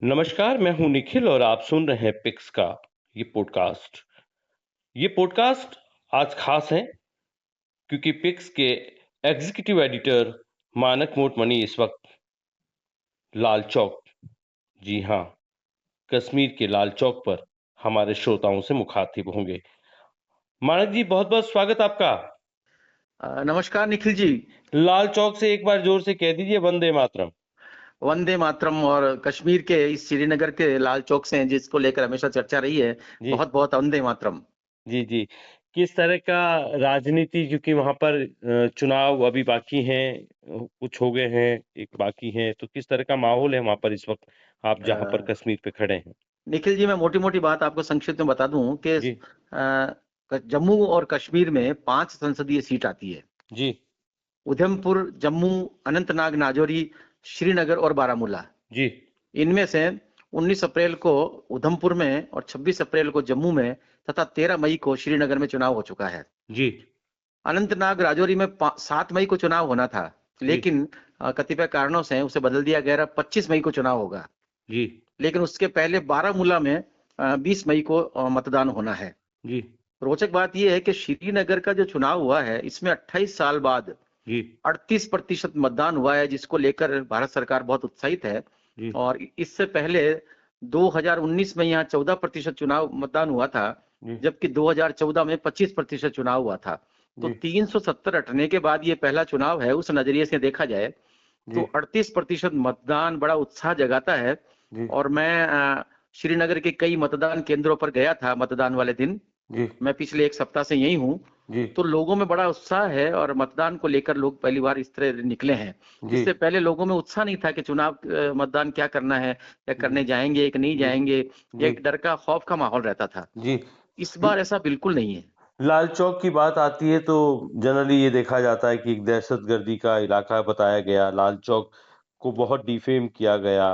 नमस्कार, मैं हूं निखिल और आप सुन रहे हैं पिक्स का ये पॉडकास्ट। ये पॉडकास्ट आज खास है क्योंकि पिक्स के एग्जीक्यूटिव एडिटर मानक मोटमनी इस वक्त लाल चौक, जी हाँ, कश्मीर के लाल चौक पर हमारे श्रोताओं से मुखातिब होंगे। मानक जी, बहुत बहुत स्वागत आपका। नमस्कार निखिल जी। लाल चौक से एक बार जोर से कह दीजिए वंदे मातरम। वंदे मातरम। और कश्मीर के इस श्रीनगर के लाल चौक से जिसको लेकर हमेशा चर्चा रही है, जी बहुत बहुत वंदे मातरम। जी जी। किस तरह का राजनीति, क्योंकि वहां पर चुनाव अभी बाकी हैं, कुछ हो गए हैं, एक बाकी हैं, तो किस तरह का माहौल है वहां पर इस वक्त, आप जहां पर अ, कश्मीर पे खड़े हैं? निखिल जी, मैं मोटी मोटी बात आपको संक्षिप्त में बता दूं कि जी जम्मू और कश्मीर में 5 संसदीय सीट आती है। जी उधमपुर, जम्मू, अनंतनाग, नाजौरी, श्रीनगर और बारामूला। जी इनमें से 19 अप्रैल को उधमपुर में और 26 अप्रैल को जम्मू में तथा 13 मई को श्रीनगर में चुनाव हो चुका है। जी अनंतनाग राजौरी में 7 मई को चुनाव होना था, जी लेकिन कतिपय कारणों से उसे बदल दिया गया। 25 मई को चुनाव होगा, जी लेकिन उसके पहले बारामूला में 20 मई को मतदान होना है। जी रोचक बात यह है कि श्रीनगर का जो चुनाव हुआ है, इसमें 28 साल बाद जी 38% मतदान हुआ है, जिसको लेकर भारत सरकार बहुत उत्साहित है। जी और इससे पहले 2019 में यहाँ 14% चुनाव मतदान हुआ था, जी जबकि 2014 में 25% चुनाव हुआ था। तो जी 370 हटने के बाद ये पहला चुनाव है। उस नजरिए से देखा जाए तो जी 38% मतदान बड़ा उत्साह जगाता है। जी और मैं श्रीनगर के कई मतदान केंद्रों पर गया था मतदान वाले दिन। जी मैं पिछले 1 सप्ताह से यही हूँ। जी तो लोगों में बड़ा उत्साह है और मतदान को लेकर लोग पहली बार इस तरह निकले हैं। जी इससे पहले लोगों में उत्साह नहीं था कि चुनाव मतदान क्या करना है, या करने जाएंगे कि नहीं जी जाएंगे, या जी एक डर का खौफ का माहौल रहता था। जी। इस बार ऐसा बिल्कुल नहीं है। लाल चौक की बात आती है तो जनरली ये देखा जाता है कि एक दहशतगर्दी का इलाका बताया गया। लाल चौक को बहुत डिफेम किया गया।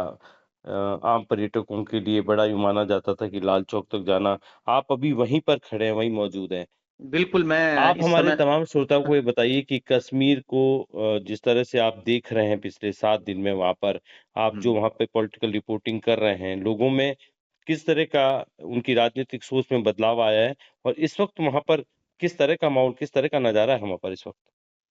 आम पर्यटकों के लिए बड़ा यूँ माना जाता था कि लाल चौक तक जाना। आप अभी वहीं पर खड़े हैं, वहीं मौजूद हैं। बिल्कुल, मैं आप इस हमारे समय तमाम श्रोताओं को ये बताइए कि कश्मीर को जिस तरह से आप देख रहे हैं पिछले 7 दिन में वहाँ पर, आप जो हम्म, वहाँ पे पॉलिटिकल रिपोर्टिंग कर रहे हैं, लोगों में किस तरह का उनकी राजनीतिक सोच में बदलाव आया है? और इस वक़्त वहाँ पर किस तरह का माहौल, किस तरह का नज़ारा है वहाँ पर इस वक़्त?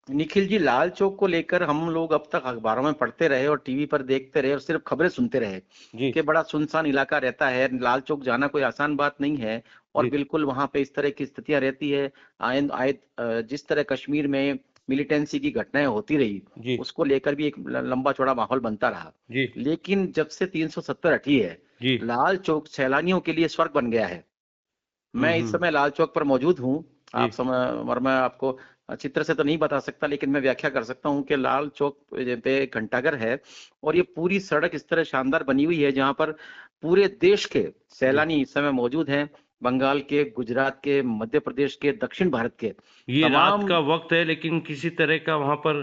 निखिल जी, लाल चौक को लेकर हम लोग अब तक अखबारों में पढ़ते रहे और टीवी पर देखते रहे और सिर्फ खबरें सुनते रहे जी, कि बड़ा सुनसान इलाका रहता है। लाल चौक जाना कोई आसान बात नहीं है। और जी, बिल्कुल वहां पे इस तरह की स्थितियां रहती है। आए आए जिस तरह कश्मीर में मिलिटेंसी की घटनाएं होती रही, जी, उसको लेकर भी एक लंबा चौड़ा माहौल बनता रहा। जी, लेकिन जब से 370 हटी है, जी। लाल चौक सैलानियों के लिए स्वर्ग बन गया है। हुँ, मैं इस हुँ। समय लाल चौक पर मौजूद हूँ। जी, आप समय और मैं आपको चित्र से तो नहीं बता सकता, लेकिन मैं व्याख्या कर सकता हूँ कि लाल चौक पे घंटाघर है। और ये पूरी सड़क इस तरह शानदार बनी हुई है, जहाँ पर पूरे देश के जी। सैलानी इस समय मौजूद हैं। बंगाल के, गुजरात के, मध्य प्रदेश के, दक्षिण भारत के ये रात तमाम। का वक़्त है लेकिन किसी तरह का वहाँ पर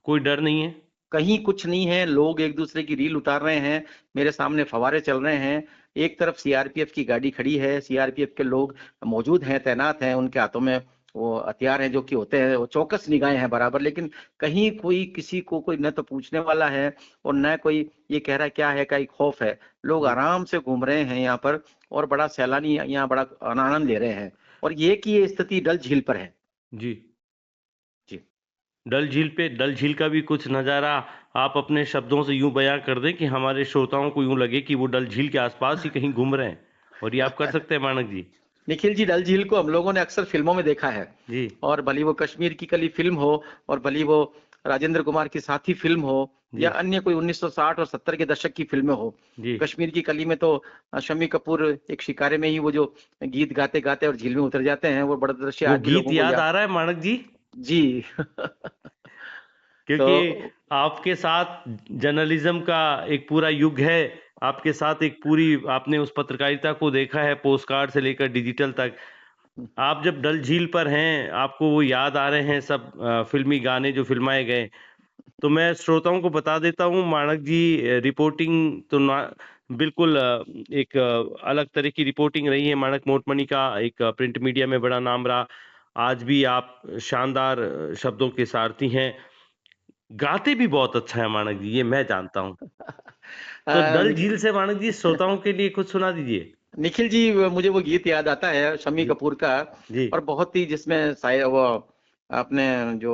कोई डर नहीं है? कहीं कुछ नहीं है, लोग एक दूसरे की रील उतार रहे हैं। मेरे सामने फव्वारे चल रहे हैं। एक तरफ सीआरपीएफ की गाड़ी खड़ी है, सीआरपीएफ के लोग मौजूद हैं, तैनात हैं। उनके हाथों में वो हथियार हैं जो कि होते हैं, वो चौकस निगाहें हैं बराबर। लेकिन कहीं कोई किसी को कोई न तो पूछने वाला है और न कोई ये कह रहा है क्या है, का एक खौफ है। लोग जी, आराम से घूम रहे हैं यहाँ पर, और बड़ा सैलानी यहाँ बड़ा आनंद ले रहे हैं। और ये स्थिति डल झील पर है। जी। जी। डल झील का भी कुछ नज़ारा आप अपने शब्दों से यूँ बयाँ कर दें कि हमारे श्रोताओं को यूँ लगे कि वो डल झील के आस-पास ही कहीं घूम रहे हैं। और ये आप कर सकते हैं मानक जी? निखिल जी, डल झील को हम लोगों ने अक्सर फिल्मों में देखा है। जी, और भली वो कश्मीर की कली फिल्म हो, और भली वो राजेंद्र कुमार की साथी फिल्म हो, या जी, अन्य कोई 1960 और 70 के दशक की फिल्में हो। जी। कश्मीर की कली में तो शम्मी कपूर एक शिकारे में ही वो जो गीत गाते गाते और झील में उतर जाते हैं, वो बड़ा दृश्य वो आज भी गीत लोगों को याद याद। आ रहा है मानक जी? जी। तो क्योंकि आपके साथ जर्नलिज्म का एक पूरा युग है। आपके साथ एक पूरी आपने उस पत्रकारिता को देखा है पोस्टकार्ड से लेकर डिजिटल तक। आप जब डल झील पर हैं, आपको वो याद आ रहे हैं सब फ़िल्मी गाने जो फ़िल्माए गए। तो मैं श्रोताओं को बता देता हूँ मानक जी, रिपोर्टिंग तो ना बिल्कुल एक अलग तरह की रिपोर्टिंग रही है। मानक मोटमनी का एक प्रिंट मीडिया में बड़ा नाम रहा। आज भी आप शानदार शब्दों के सारथी हैं। गाते भी बहुत अच्छा है मानक जी, ये मैं जानता हूँ। तो डल निखिल झील से मानक जी श्रोताओं के लिए कुछ सुना दीजिए। निखिल जी, मुझे वो गीत याद आता है शम्मी जी, कपूर का, जी, और बहुत ही जिसमें वो अपने जो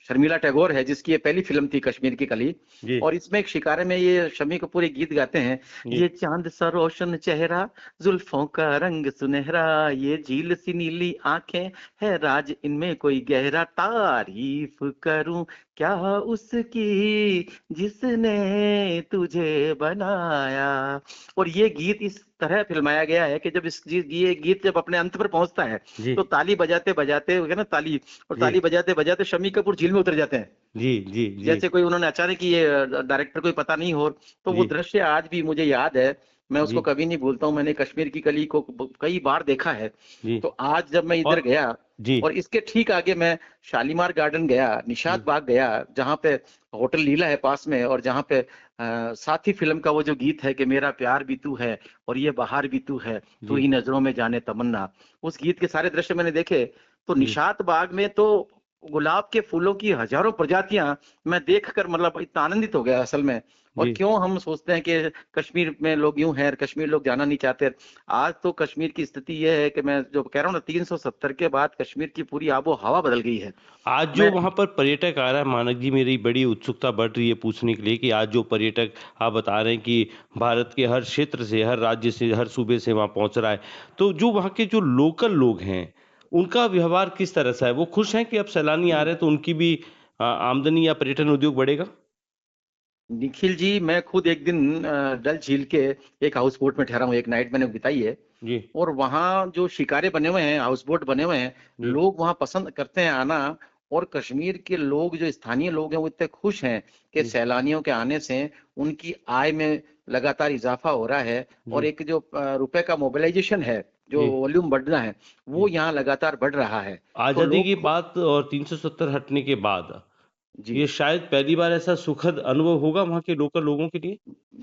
शर्मिला टैगोर है, जिसकी ये पहली फिल्म थी कश्मीर की कली, जी, और इसमें एक शिकारे में ये शम्मी कपूर एक गीत गाते हैं, जी, ये चांद सा रोशन चेहरा, जुल्फों का रंग सुनहरा, ये झील सी नीली आंखें, है राज इनमें कोई गहरा, तारीफ करूं क्या उसकी जिसने तुझे बनाया। और ये गीत इस तरह फिल्माया गया है कि जब ये गीत जब अपने अंत पर पहुंचता है, जी, तो ताली बजाते बजाते ना ताली, और जी, ताली बजाते बजाते शम्मी कपूर झील में उतर जाते हैं, जी, जी, जी, जैसे कोई उन्होंने अचानक ही, ये डायरेक्टर को पता नहीं हो। तो वो जी, दृश्य आज भी मुझे याद है, मैं उसको जी, कभी नहीं भूलता हूँ। मैंने कश्मीर की कली को कई बार देखा है। जी, तो आज जब मैं इधर और गया, जी, और इसके ठीक आगे मैं शालीमार गार्डन गया, निशात जी, बाग गया, जहाँ पे होटल लीला है पास में, और जहाँ पे साथी फिल्म का वो जो गीत है कि मेरा प्यार भी तू है और ये बहार भी तू है, तू जी, ही नजरों में जाने तमन्ना, उस गीत के सारे दृश्य मैंने देखे। तो जी, निशात बाग में तो गुलाब के फूलों की हजारों प्रजातियां मैं देखकर मतलब इतना आनंदित हो गया असल में। और जी। क्यों हम सोचते हैं कि कश्मीर में लोग यूं हैं, कश्मीर लोग जाना नहीं चाहते। आज तो कश्मीर की स्थिति यह है कि मैं जो कह रहा हूँ ना, 370 के बाद कश्मीर की पूरी आबो हवा बदल गई है। आज जो मैं वहाँ पर पर्यटक आ रहा है मानक जी, मेरी बड़ी उत्सुकता बढ़ रही है पूछने के लिए कि आज जो पर्यटक आप बता रहे हैं कि भारत के हर क्षेत्र से, हर राज्य से, हर सूबे से वहाँ पहुँच रहा है, तो जो वहाँ के जो लोकल लोग हैं, उनका व्यवहार किस तरह से है? वो खुश हैं कि अब सैलानी आ रहे हैं तो उनकी भी आमदनी या पर्यटन उद्योग बढ़ेगा? निखिल जी, मैं खुद एक दिन डल झील के एक हाउस बोट में ठहरा हूँ, एक नाइट मैंने बिताई है। जी, और वहाँ जो शिकारे बने हुए हैं, हाउस बोट बने हुए हैं, जी, लोग वहाँ पसंद करते हैं आना। और कश्मीर के लोग, जो स्थानीय लोग हैं, वो इतने खुश हैं कि जी, सैलानियों के आने से उनकी आय में लगातार इजाफा हो रहा है। और जी, एक जो रुपए का मोबिलाइजेशन है, जो जी, वॉल्यूम बढ़ना है, वो जी। यहाँ लगातार बढ़ रहा है। तो आज़ादी लोग की बात और 370 हटने के बाद, जी, ये शायद पहली बार ऐसा सुखद अनुभव होगा वहाँ के लोकल लोगों के लिए?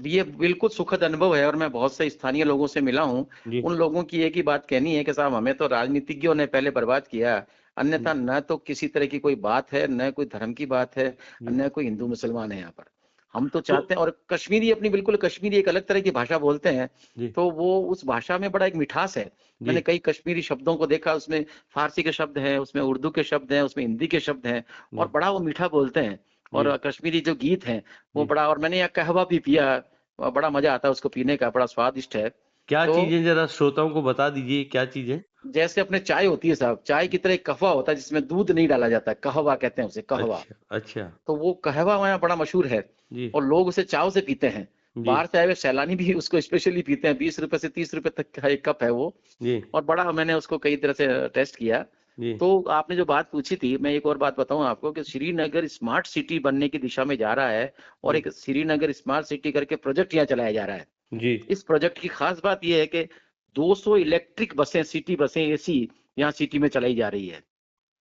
ये बिल्कुल सुखद अनुभव है। और मैं बहुत से स्थानीय लोगों से मिला हूँ, जी, उन लोगों की एक ही बात कहनी है कि साहब, हमें तो राजनीतिज्ञों ने पहले बर्बाद किया, अन्यथा जी, न तो किसी तरह की कोई बात है, न कोई धर्म की बात है, जी। न कोई हिंदू मुसलमान है यहाँ पर। हम तो तो चाहते हैं, और कश्मीरी अपनी बिल्कुल कश्मीरी एक अलग तरह की भाषा बोलते हैं। जी, तो वो उस भाषा में बड़ा एक मिठास है। जी, मैंने कई कश्मीरी शब्दों को देखा, उसमें फारसी के शब्द हैं, उसमें उर्दू के शब्द हैं, उसमें हिंदी के शब्द हैं, और जी, बड़ा वो मीठा बोलते हैं। जी, और कश्मीरी जो गीत हैं, वो जी। बड़ा, और मैंने यहाँ कहवा भी पिया, बड़ा मजा आता है उसको पीने का, बड़ा स्वादिष्ट है। क्या तो चीज़ें ज़रा श्रोताओं को बता दीजिए, क्या चीज़ है? जैसे अपने चाय होती है साहब, चाय की तरह एक कहवा होता है जिसमें दूध नहीं डाला जाता, कहवा कहते हैं उसे, कहवा। अच्छा, अच्छा। तो वो कहवा वहाँ बड़ा मशहूर है, जी, और लोग उसे चाव से पीते हैं। जी, बाहर से आए हुए सैलानी भी उसको स्पेशली पीते हैं, 20 रुपए से 30 रुपए तक का एक कप है वो। जी, और बड़ा, मैंने उसको कई तरह से टेस्ट किया। जी, तो आपने जो बात पूछी थी, मैं एक और बात बताऊं आपको कि श्रीनगर स्मार्ट सिटी बनने की दिशा में जा रहा है, और जी, एक श्रीनगर स्मार्ट सिटी करके प्रोजेक्ट यहाँ चलाया जा रहा है। जी, इस प्रोजेक्ट की खास बात यह है कि 200 इलेक्ट्रिक बसें, सिटी बसें एसी, यहाँ सिटी में चलाई जा रही है,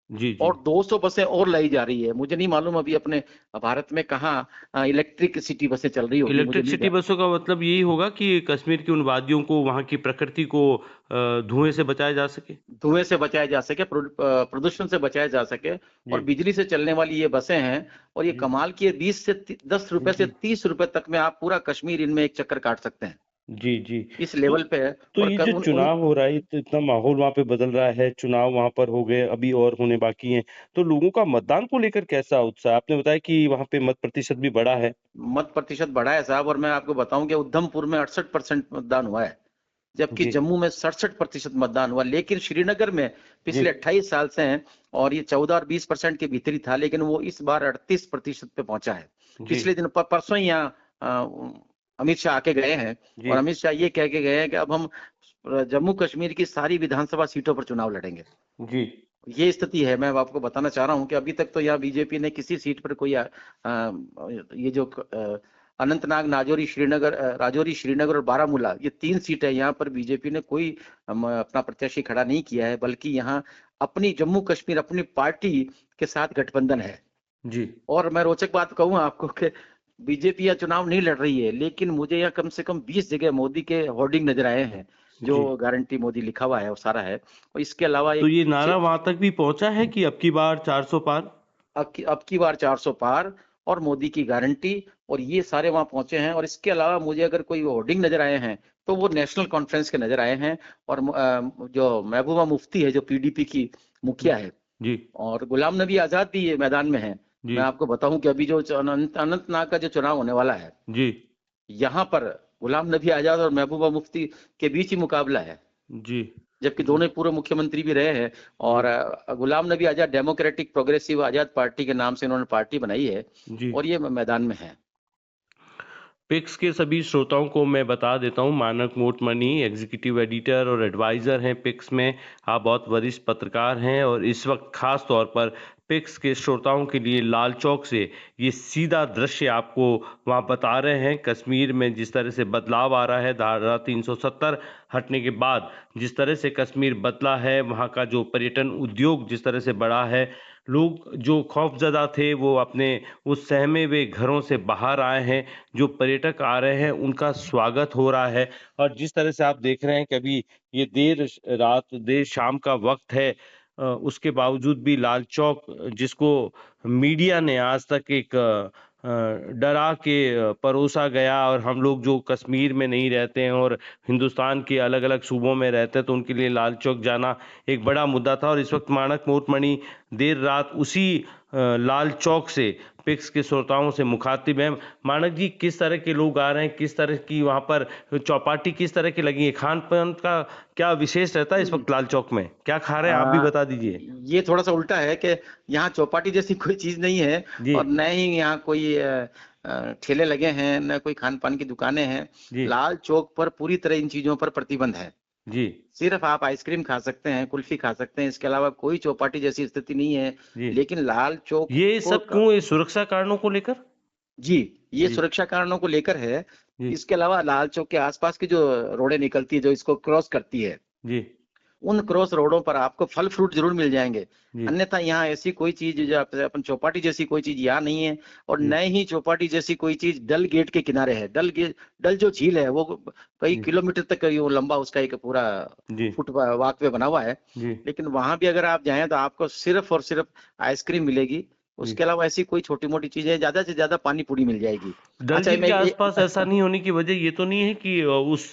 जी, जी। और 200 बसें और लाई जा रही है। मुझे नहीं मालूम अभी अपने भारत में कहाँ इलेक्ट्रिक सिटी बसें चल रही होगी, मुझे इलेक्ट्रिक नहीं सिटी बसों का मतलब यही होगा कि कश्मीर की उन वादियों को, वहाँ की प्रकृति को धुएँ से बचाया जा सके? धुएं से बचाया जा सके, प्रदूषण से बचाया जा सके। और जी, बिजली से चलने वाली ये बसें हैं, और ये जी, कमाल की है, 10 रुपए से जी, 30 रुपए तक में आप पूरा कश्मीर इनमें एक चक्कर काट सकते हैं, जी, जी। इस तो लेवल पे है। तो और ये जो उन उन चुनाव हो रहा है, तो इतना माहौल वहाँ पे बदल रहा है, चुनाव वहाँ पर हो गए, अभी और होने बाकी हैं, तो लोगों का मतदान को लेकर कैसा उत्साह? आपने बताया कि वहाँ पे मत प्रतिशत भी बढ़ा है। मत प्रतिशत बढ़ा है साहब। और मैं आपको बताऊं कि उधमपुर में 68% मतदान हुआ है, जबकि जी, जम्मू में 67% मतदान हुआ। लेकिन श्रीनगर में जी, पिछले 28 साल से हैं, और ये 14 और 20% के भीतर ही था, लेकिन वो इस बार 38% पे पहुंचा है। जी, पिछले दिन परसों ही यहाँ अमित शाह आके गए हैं, जी, और अमित शाह ये कह के गए हैं कि अब हम जम्मू कश्मीर की सारी विधानसभा सीटों पर चुनाव लड़ेंगे। जी, ये स्थिति है। मैं आपको बताना चाह रहा हूँ कि अभी तक तो यहाँ बीजेपी ने किसी सीट पर कोई ये जो अनंतनाग, राजौरी, श्रीनगर और बारामूला, ये 3 सीट है, यहाँ पर बीजेपी ने कोई अपना प्रत्याशी खड़ा नहीं किया है, बल्कि यहाँ अपनी जम्मू कश्मीर अपनी पार्टी के साथ गठबंधन है। जी, और मैं रोचक बात कहूँ आपको कि बीजेपी यहाँ चुनाव नहीं लड़ रही है, लेकिन मुझे यहाँ कम से कम 20 जगह मोदी के होर्डिंग नजर आए हैं, जी। जो गारंटी मोदी लिखा हुआ है, वो सारा है। और इसके अलावा तो एक ये नारा वहाँ तक भी पहुँचा है कि अब की बार 400 पार? अब की बार 400 पार। और मोदी की गारंटी, और ये सारे वहां पहुंचे हैं। और इसके अलावा मुझे अगर कोई होर्डिंग नजर आए हैं तो वो नेशनल कॉन्फ्रेंस के नजर आए हैं। और जो महबूबा मुफ्ती है जो पीडीपी की मुखिया है, जी और गुलाम नबी आजाद भी ये मैदान में है। जी मैं आपको बताऊं कि अभी जो अनंतनाग का जो चुनाव होने वाला है, जी यहाँ पर गुलाम नबी आजाद और महबूबा मुफ्ती के बीच ही मुकाबला है, जी जबकि दोनों पूर्व मुख्यमंत्री भी रहे हैं। और जी गुलाम नबी आजाद डेमोक्रेटिक प्रोग्रेसिव आजाद पार्टी के नाम से इन्होंने पार्टी बनाई है, जी। और ये मैदान में है। पिक्स के सभी श्रोताओं को मैं बता देता हूं, मानक मोटमनी एग्जीक्यूटिव एडिटर और एडवाइज़र हैं पिक्स में। आप बहुत वरिष्ठ पत्रकार हैं और इस वक्त खास तौर पर पिक्स के श्रोताओं के लिए लाल चौक से ये सीधा दृश्य आपको वहां बता रहे हैं। कश्मीर में जिस तरह से बदलाव आ रहा है, धारा 370 हटने के बाद जिस तरह से कश्मीर बदला है, वहां का जो पर्यटन उद्योग जिस तरह से बढ़ा है, लोग जो खौफजदा थे वो अपने उस सहमे हुए घरों से बाहर आए हैं। जो पर्यटक आ रहे हैं उनका स्वागत हो रहा है। और जिस तरह से आप देख रहे हैं कि अभी ये देर शाम का वक्त है, उसके बावजूद भी लाल चौक, जिसको मीडिया ने आज तक एक डरा के परोसा गया, और हम लोग जो कश्मीर में नहीं रहते हैं और हिंदुस्तान के अलग अलग सूबों में रहते हैं तो उनके लिए लाल चौक जाना एक बड़ा मुद्दा था। और इस वक्त मानक मोटमणि देर रात उसी लाल चौक से पिक्स के श्रोताओं से मुखातिब हैं। मानक जी, किस तरह के लोग आ रहे हैं, किस तरह की वहां पर चौपाटी किस तरह की लगी है, खान पान का क्या विशेष रहता है इस वक्त लाल चौक में, क्या खा रहे हैं आप भी आ, बता दीजिए। ये थोड़ा सा उल्टा है कि यहाँ चौपाटी जैसी कोई चीज नहीं है, जी और न ही यहाँ कोई ठेले लगे हैं, न कोई खान पान की दुकानें हैं। जी लाल चौक पर पूरी तरह इन चीजों पर प्रतिबंध है। जी सिर्फ आप आइसक्रीम खा सकते हैं, कुल्फी खा सकते हैं, इसके अलावा कोई चौपाटी जैसी स्थिति नहीं है। जी। लेकिन लाल चौक ये को सब क्यों, ये सुरक्षा कारणों को लेकर? जी, ये जी सुरक्षा कारणों को लेकर है। जी इसके अलावा लाल चौक के आसपास की जो रोडें निकलती है, जो इसको क्रॉस करती है, जी उन क्रॉस रोडों पर आपको फल फ्रूट जरूर मिल जाएंगे। जी अन्यथा यहाँ ऐसी कोई चीज जो अपन चौपाटी जैसी कोई चीज यहाँ नहीं है। और जी न ही चौपाटी जैसी कोई चीज डल गेट के किनारे है। डल जो झील है वो कई जी किलोमीटर तक वो लंबा उसका एक पूरा जी फुट वॉकवे बना हुआ है। जी लेकिन वहां भी अगर आप जाएं तो आपको सिर्फ और सिर्फ आइसक्रीम मिलेगी। जी। उसके अलावा ऐसी कोई छोटी मोटी चीजें, ज्यादा से ज्यादा पानी पूरी मिल जाएगी। डल अच्छा झील मैं के आसपास ऐसा नहीं होने की वजह ये तो नहीं है कि उस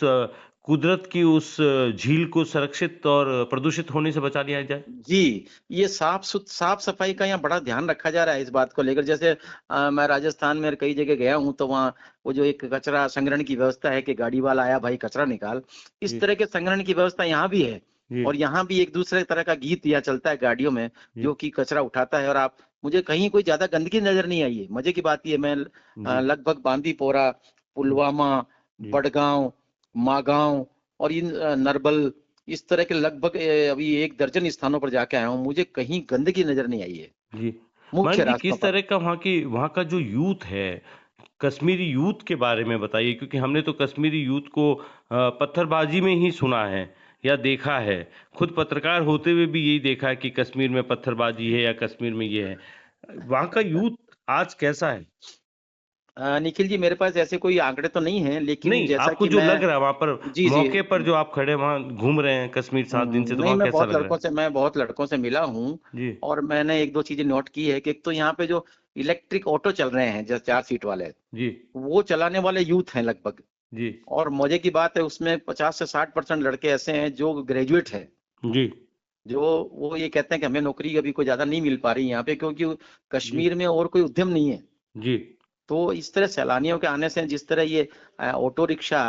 कुदरत की उस झील को संरक्षित और प्रदूषित होने से बचा लिया जाए? जी, ये साफ सफाई का यहाँ बड़ा ध्यान रखा जा रहा है इस बात को लेकर। जैसे मैं राजस्थान में कई जगह गया हूँ तो वहाँ वो जो एक कचरा संग्रहण की व्यवस्था है कि गाड़ी वाला आया, भाई कचरा निकाल, इस जी तरह के संग्रहण की व्यवस्था यहाँ भी है। जी और यहाँ भी एक दूसरे तरह का गीत यहाँ चलता है गाड़ियों में, जी जो कि कचरा उठाता है। और आप, मुझे कहीं कोई ज्यादा गंदगी नजर नहीं आई है। मजे की बात ये, मैं जी लगभग बांदीपोरा, जी पुलवामा, जी बड़गांव, मागांव और इन नरबल, इस तरह के लगभग अभी 1 दर्जन स्थानों पर जाके आया हूँ। मुझे कहीं गंदगी नजर नहीं आई है जी। मान मुख्य जी, रास्तों किस पर। तरह का वहाँ का जो यूथ है, कश्मीरी यूथ के बारे में बताइए, क्योंकि हमने तो कश्मीरी यूथ को पत्थरबाजी में ही सुना है या देखा है। खुद पत्रकार होते हुए भी यही देखा है कि कश्मीर में पत्थरबाजी है या कश्मीर में ये है। वहाँ का यूथ आज कैसा है? निखिल जी, मेरे पास ऐसे कोई आंकड़े तो नहीं है, लेकिन नहीं, जैसा आपको कि जो मैं, लग रहा है वहाँ पर, जी जी, मौके पर जो आप खड़े वहाँ घूम रहे हैं कश्मीर 7 दिन से, तो नहीं, वहाँ कैसा लग रहा है? मैं बहुत लड़कों से मिला हूँ। जी और मैंने एक दो चीजें नोट की है कि एक तो यहाँ पे जो इलेक्ट्रिक ऑटो चल रहे हैं, जैसे 4 सीट वाले, जी वो चलाने वाले यूथ हैं लगभग। जी और मजे की बात है, उसमें 50 से 60% लड़के ऐसे हैं जो ग्रेजुएट हैं, जी जो वो ये कहते हैं कि हमें नौकरी अभी कोई ज्यादा नहीं मिल पा रही यहाँ पे, क्योंकि जी कश्मीर में और कोई उद्यम नहीं है। जी तो इस तरह सैलानियों के आने से, जिस तरह ये ऑटो रिक्शा,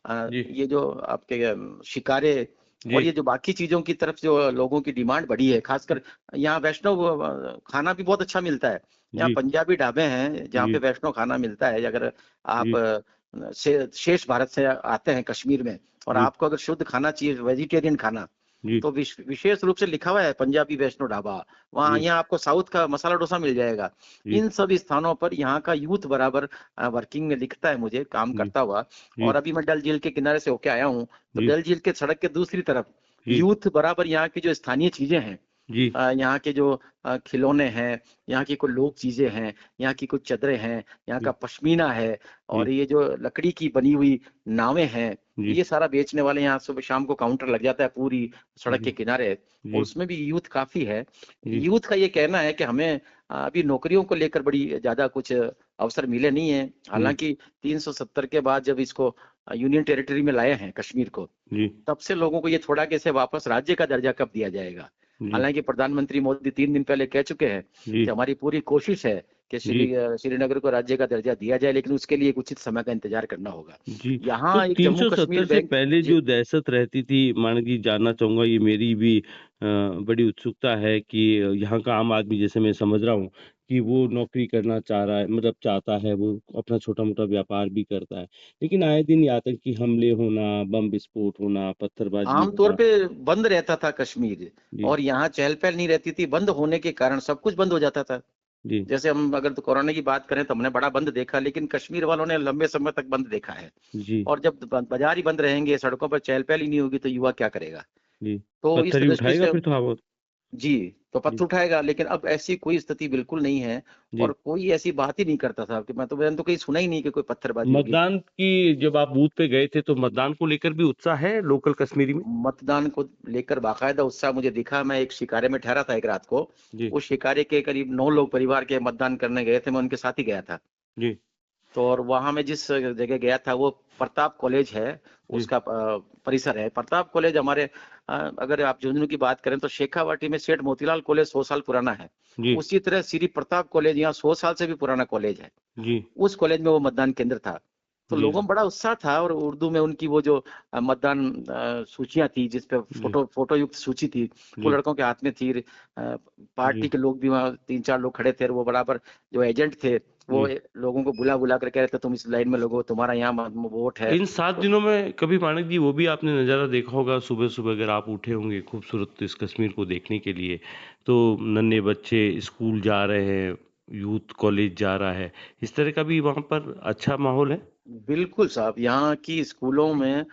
जी ये जो आपके शिकारे, जी और ये जो बाकी चीजों की तरफ जो लोगों की डिमांड बढ़ी है, खासकर यहाँ वैष्णव खाना भी बहुत अच्छा मिलता है। यहाँ जी पंजाबी ढाबे हैं जहाँ पे जी वैष्णव खाना मिलता है। अगर आप जी शेष भारत से आते हैं कश्मीर में, और जी आपको अगर शुद्ध खाना चाहिए, वेजिटेरियन खाना, जी तो विशेष रूप से लिखा हुआ है पंजाबी वैष्णो ढाबा। वहाँ, जी यहाँ आपको साउथ का मसाला डोसा मिल जाएगा। जी इन सब स्थानों पर यहाँ का यूथ बराबर वर्किंग में दिखता है मुझे, काम जी करता हुआ। जी और अभी मैं डल झील के किनारे से होके आया हूँ, तो जी डल झील के सड़क के दूसरी तरफ जी यूथ बराबर यहाँ की जो स्थानीय चीजें हैं, जी, यहाँ के जो खिलौने हैं, यहाँ की कोई लोक चीजें हैं, यहाँ की कुछ चदरें हैं, यहाँ का जी, पश्मीना है, और जी, ये जो लकड़ी की बनी हुई नावें हैं, जी, ये सारा बेचने वाले यहाँ सुबह शाम को काउंटर लग जाता है पूरी सड़क जी, के किनारे, और जी, उसमें भी यूथ काफी है। जी, यूथ का ये कहना है कि हमें अभी नौकरियों को लेकर बड़ी ज्यादा कुछ अवसर मिले नहीं है। जी, हालांकि 370 के बाद जब इसको यूनियन टेरिटरी में लाए हैं कश्मीर को, जी, तब से लोगों को ये थोड़ा कैसे वापस राज्य का दर्जा कब दिया जाएगा। जी, हालांकि प्रधानमंत्री मोदी 3 दिन पहले कह चुके हैं जी, कि हमारी पूरी कोशिश है कि जी, श्रीनगर को राज्य का दर्जा दिया जाए, लेकिन उसके लिए एक उचित समय का इंतजार करना होगा। जी। तो यहाँ एक जम्मू कश्मीर 370 से बैंक। पहले जी। जो दहशत रहती थी, मानिक जी जानना चाहूँगा, ये मेरी भी बड़ी उत्सुकता है कि यहाँ का आम आदमी, जैसे मैं समझ रहा हूँ कि वो नौकरी करना चाह रहा है, मतलब चाहता है, वो अपना छोटा-मोटा व्यापार भी करता है। लेकिन आए दिन ये आतंकी हमले होना, बम विस्फोट होना, पत्थरबाजी आमतौर होना। पे बंद रहता था कश्मीर, जी, और यहाँ चहल पहल नहीं रहती थी। बंद होने के कारण सब कुछ बंद हो जाता था। जी, जैसे हम अगर तो कोरोना की बात करें तो हमने बड़ा बंद देखा, लेकिन कश्मीर वालों ने लंबे समय तक बंद देखा है। जी, और जब बाजार ही बंद रहेंगे, सड़कों पर चहल पहल ही नहीं होगी, तो युवा क्या करेगा। जी। तो इस पत्थर ही दृष्टि उठाएगा से फिर थोड़ा बहुत। जी, तो जी, पत्थर उठाएगा, लेकिन अब ऐसी कोई स्थिति बिल्कुल नहीं है, और जी। कोई ऐसी बात ही नहीं करता था कि मैंने तो कहीं सुना ही नहीं कि कोई पत्थरबाजी होगी। मतदान की जब आप बूथ पे गए थे, तो मतदान को लेकर भी उत्साह है लोकल कश्मीरी में? मतदान को लेकर बाकायदा उत्साह मुझे दिखा। मैं एक शिकारे में ठहरा था एक रात को। जी, उस शिकारे के करीब 9 लोग परिवार के मतदान करने गए थे, मैं उनके साथ ही गया था। जी, तो और वहाँ मैं जिस जगह गया था वो प्रताप कॉलेज है, जी, उसका परिसर है। प्रताप कॉलेज हमारे अगर आप झुंझुनू की बात करें तो शेखावाटी में सेठ मोतीलाल कॉलेज 100 साल पुराना है। जी, उसी तरह श्री प्रताप कॉलेज यहाँ 100 साल से भी पुराना कॉलेज है। जी, उस कॉलेज में वो मतदान केंद्र था। तो जी, लोगों में बड़ा उत्साह था, और उर्दू में उनकी वो जो मतदान सूचियाँ थी, जिस पे जी, फोटो युक्त सूची थी, वो जी, लड़कों के हाथ में थी। पार्टी जी, के लोग भी वहाँ 3-4 लोग खड़े थे, और वो बराबर जो एजेंट थे, वो जी। लोगों को बुला-बुला कर कह रहे थे, तुम इस लाइन में लगो, तुम्हारा यहाँ वोट है। इन 7 तो दिनों में कभी मानिक जी वो भी आपने नज़ारा देखा होगा, सुबह-सुबह अगर आप उठे होंगे खूबसूरत इस कश्मीर को देखने के लिए, तो नन्हे बच्चे स्कूल जा रहे हैं, यूथ कॉलेज जा रहा है, इस तरह का भी वहाँ पर अच्छा माहौल है? बिल्कुल साहब, यहाँ की स्कूलों में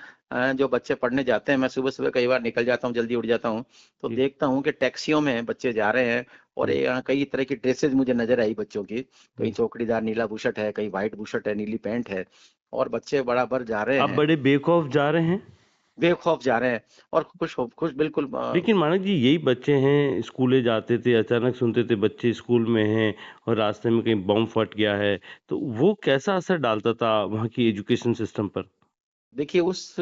जो बच्चे पढ़ने जाते हैं, मैं सुबह-सुबह कई बार निकल जाता हूँ, जल्दी उठ जाता हूँ, तो जी, देखता हूँ कि टैक्सियों में बच्चे जा रहे हैं, और जी, यहाँ कई तरह की ड्रेसेस मुझे नज़र आई बच्चों की। कहीं जी। चौकड़ीदार नीला बुशर्ट है, कहीं व्हाइट बुशर्ट है, नीली पैंट है, और बच्चे बराबर जा रहे आप हैं, बड़े बेखौफ जा रहे हैं? बेखौफ जा रहे हैं, और खुश बिल्कुल लेकिन मानक जी यही बच्चे हैं, स्कूले जाते थे, अचानक सुनते थे बच्चे स्कूल में हैं और रास्ते में कहीं बम फट गया है, तो वो कैसा असर डालता था वहाँ की एजुकेशन सिस्टम पर? देखिए उस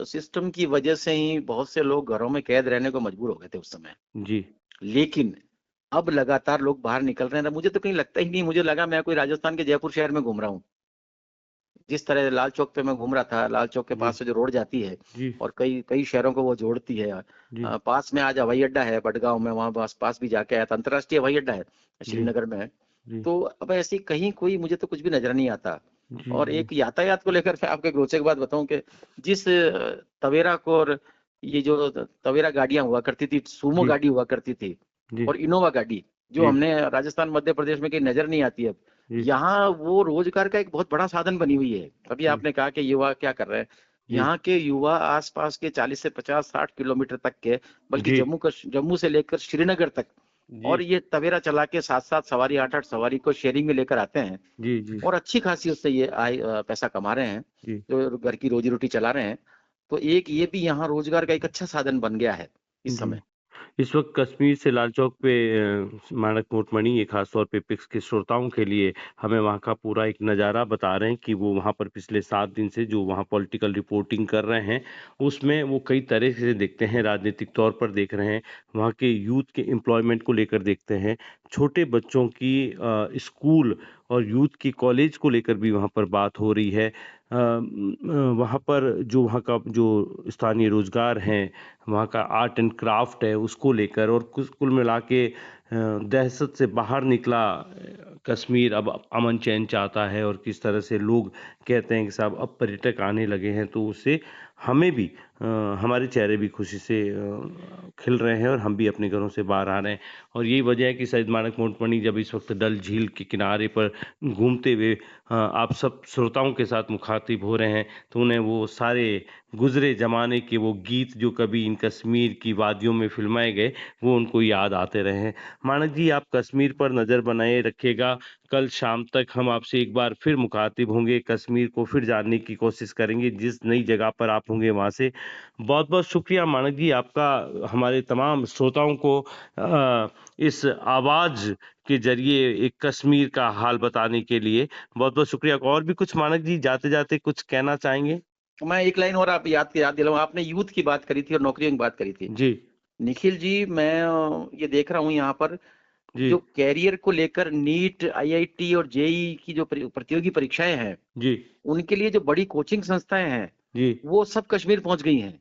सिस्टम की वजह से ही बहुत से लोग घरों में कैद रहने को मजबूर हो गए थे उस समय। जी, लेकिन अब लगातार लोग बाहर निकल रहे हैं, मुझे तो कहीं लगता ही नहीं, मुझे लगा मैं कोई राजस्थान के जयपुर शहर में घूम रहा हूँ। जिस तरह लाल चौक पे मैं घूम रहा था, लाल चौक के जी, पास से जो रोड जाती है, जी, और कई कई शहरों को वो जोड़ती है। जी, पास में आज हवाई अड्डा है बडगांव में, वहाँ पास भी जाके आया था। अंतर्राष्ट्रीय हवाई अड्डा है जी, श्रीनगर में। जी, तो अब ऐसी कहीं कोई मुझे तो कुछ भी नजर नहीं आता। जी, और जी, एक यातायात को लेकर मैं आपको एक रोचक बात बताऊं कि जिस तवेरा को, और ये जो तवेरा गाड़ियां हुआ करती थी, सुमो जी, गाड़ी हुआ करती थी, जी, और इनोवा गाड़ी, जो जी, हमने राजस्थान मध्य प्रदेश में कहीं नजर नहीं आती अब, यहाँ वो रोजगार का एक बहुत बड़ा साधन बनी हुई है। अभी जी, आपने कहा कि युवा क्या कर रहे हैं। जी, यहाँ के युवा आसपास के 40 से 50-60 किलोमीटर तक के, बल्कि जी, जम्मू से लेकर श्रीनगर तक, जी, और ये तवेरा चला के 7-7 सवारी, 8-8 सवारी को शेयरिंग में लेकर आते हैं, जी, जी, और अच्छी खासी उससे ये पैसा कमा रहे हैं, जी, जो घर की रोजी रोटी चला रहे हैं। तो एक ये भी यहाँ रोजगार का एक अच्छा साधन बन गया है इस जी। समय। इस वक्त कश्मीर से लाल चौक पे मानक मोटमणि ये खास तौर पे पिक्स के श्रोताओं के लिए हमें वहाँ का पूरा एक नज़ारा बता रहे हैं कि वो वहाँ पर पिछले 7 दिन से जो वहाँ पॉलिटिकल रिपोर्टिंग कर रहे हैं, उसमें वो कई तरह से देखते हैं, राजनीतिक तौर पर देख रहे हैं, वहाँ के यूथ के एम्प्लॉयमेंट को लेकर देखते हैं, छोटे बच्चों की स्कूल और यूथ की कॉलेज को लेकर भी वहाँ पर बात हो रही है। वहाँ पर जो वहाँ का जो स्थानीय रोज़गार हैं, वहाँ का आर्ट एंड क्राफ्ट है उसको लेकर, और कुल मिला के दहशत से बाहर निकला कश्मीर अब अमन चैन चाहता है और किस तरह से लोग कहते हैं कि साहब अब पर्यटक आने लगे हैं, तो उससे हमें भी हमारे चेहरे भी खुशी से खिल रहे हैं और हम भी अपने घरों से बाहर आ रहे हैं। और यही वजह है कि शहीद माणक मोटमणि जब इस वक्त डल झील के किनारे पर घूमते हुए आप सब श्रोताओं के साथ मुखातिब हो रहे हैं, तो उन्हें वो सारे गुजरे जमाने के वो गीत जो कभी इन कश्मीर की वादियों में फिल्माए गए, वो उनको याद आते रहे हैं। मानक जी, आप कश्मीर पर नज़र बनाए रखिएगा। कल शाम तक हम आपसे एक बार फिर मुखातिब होंगे, कश्मीर को फिर जानने की कोशिश करेंगे, जिस नई जगह पर आप होंगे वहाँ से। बहुत-बहुत शुक्रिया मानक जी आपका, हमारे तमाम श्रोताओं को इस आवाज़ के ज़रिए एक कश्मीर का हाल बताने के लिए। बहुत-बहुत शुक्रिया। और भी कुछ मानक जी जाते-जाते कुछ कहना चाहेंगे? मैं एक लाइन और आप याद दिलाऊं, आपने यूथ की बात करी थी और नौकरियों की बात करी थी। जी, निखिल जी, मैं ये देख रहा हूँ यहाँ पर जी, जो कैरियर को लेकर नीट, आईआईटी और जेईई की जो प्रतियोगी परीक्षाएं हैं, जी, उनके लिए जो बड़ी कोचिंग संस्थाएं हैं, जी। वो सब कश्मीर पहुंच गई हैं।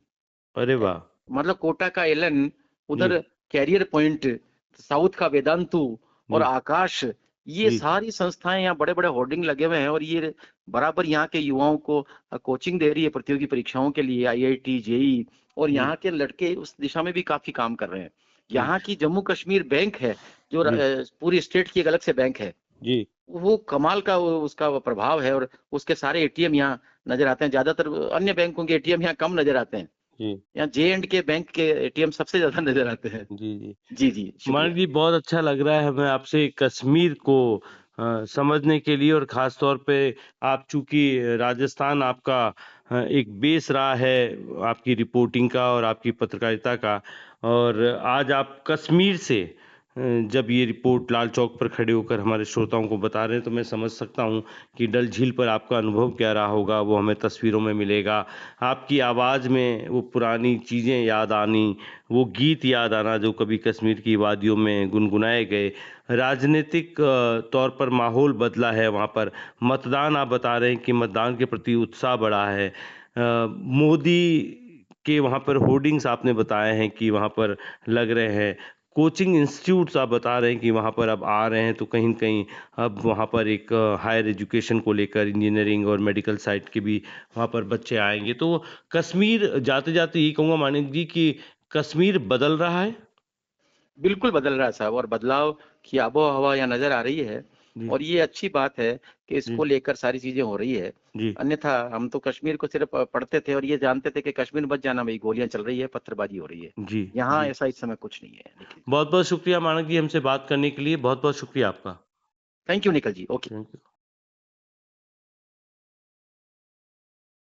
अरे वाह! मतलब कोटा का एलन, जी, उधर कैरियर पॉइंट, साउथ का वेदांतु और जी, आकाश, ये जी, सारी संस्थाएं यहाँ बड़े बड़े होर्डिंग लगे हुए हैं और ये बराबर यहाँ के युवाओं को कोचिंग दे रही है प्रतियोगी परीक्षाओं के लिए, आईआईटी, जेईई, और जी, यहाँ के लड़के उस दिशा में भी काफी काम कर रहे हैं। जी, यहाँ की जम्मू कश्मीर बैंक है, जो जी, पूरी स्टेट की एक अलग से बैंक है, जी, वो कमाल का उसका वो प्रभाव है, और उसके सारे एटीएम यहाँ नजर आते हैं। ज्यादातर अन्य बैंकों के एटीएम यहाँ कम नजर आते हैं, जी, यहाँ जे एंड के बैंक के एटीएम सबसे ज्यादा नजर आते हैं। जी, जी। जी जी, मानिक शुक्रिया। जी, बहुत अच्छा लग रहा है हमें आपसे कश्मीर को समझने के लिए, और ख़ास तौर पे आप चूँकि राजस्थान आपका एक बेस रहा है आपकी रिपोर्टिंग का और आपकी पत्रकारिता का, और आज आप कश्मीर से जब ये रिपोर्ट लाल चौक पर खड़े होकर हमारे श्रोताओं को बता रहे हैं, तो मैं समझ सकता हूँ कि डल झील पर आपका अनुभव क्या रहा होगा, वो हमें तस्वीरों में मिलेगा। आपकी आवाज़ में वो पुरानी चीज़ें याद आनी, वो गीत याद आना जो कभी कश्मीर की वादियों में गुनगुनाए गए। राजनीतिक तौर पर माहौल बदला है वहाँ पर। मतदान, आप बता रहे हैं कि मतदान के प्रति उत्साह बढ़ा है। मोदी के वहाँ पर होर्डिंग्स आपने बताए हैं कि वहाँ पर लग रहे हैं। कोचिंग इंस्टीट्यूट्स आप बता रहे हैं कि वहाँ पर अब आ रहे हैं, तो कहीं न कहीं अब वहाँ पर एक हायर एजुकेशन को लेकर इंजीनियरिंग और मेडिकल साइड के भी वहाँ पर बच्चे आएँगे। तो कश्मीर, जाते-जाते यही कहूँगा मानिक जी कि कश्मीर बदल रहा है? बिल्कुल बदल रहा है साहब, और बदलाव की आबो हवा यहाँ नजर आ रही है, जी, और ये अच्छी बात है कि जी, इसको लेकर सारी चीजें हो रही है। जी, अन्यथा हम तो कश्मीर को सिर्फ पढ़ते थे और ये जानते थे कि कश्मीर बच जाना, भाई गोलियां चल रही है, पत्थरबाजी हो रही है। जी, यहाँ जी। ऐसा इस समय कुछ नहीं है निखिल। बहुत-बहुत शुक्रिया मानक जी हमसे बात करने के लिए। बहुत-बहुत शुक्रिया आपका। Thank you Nikhil ji, okay. Thank you.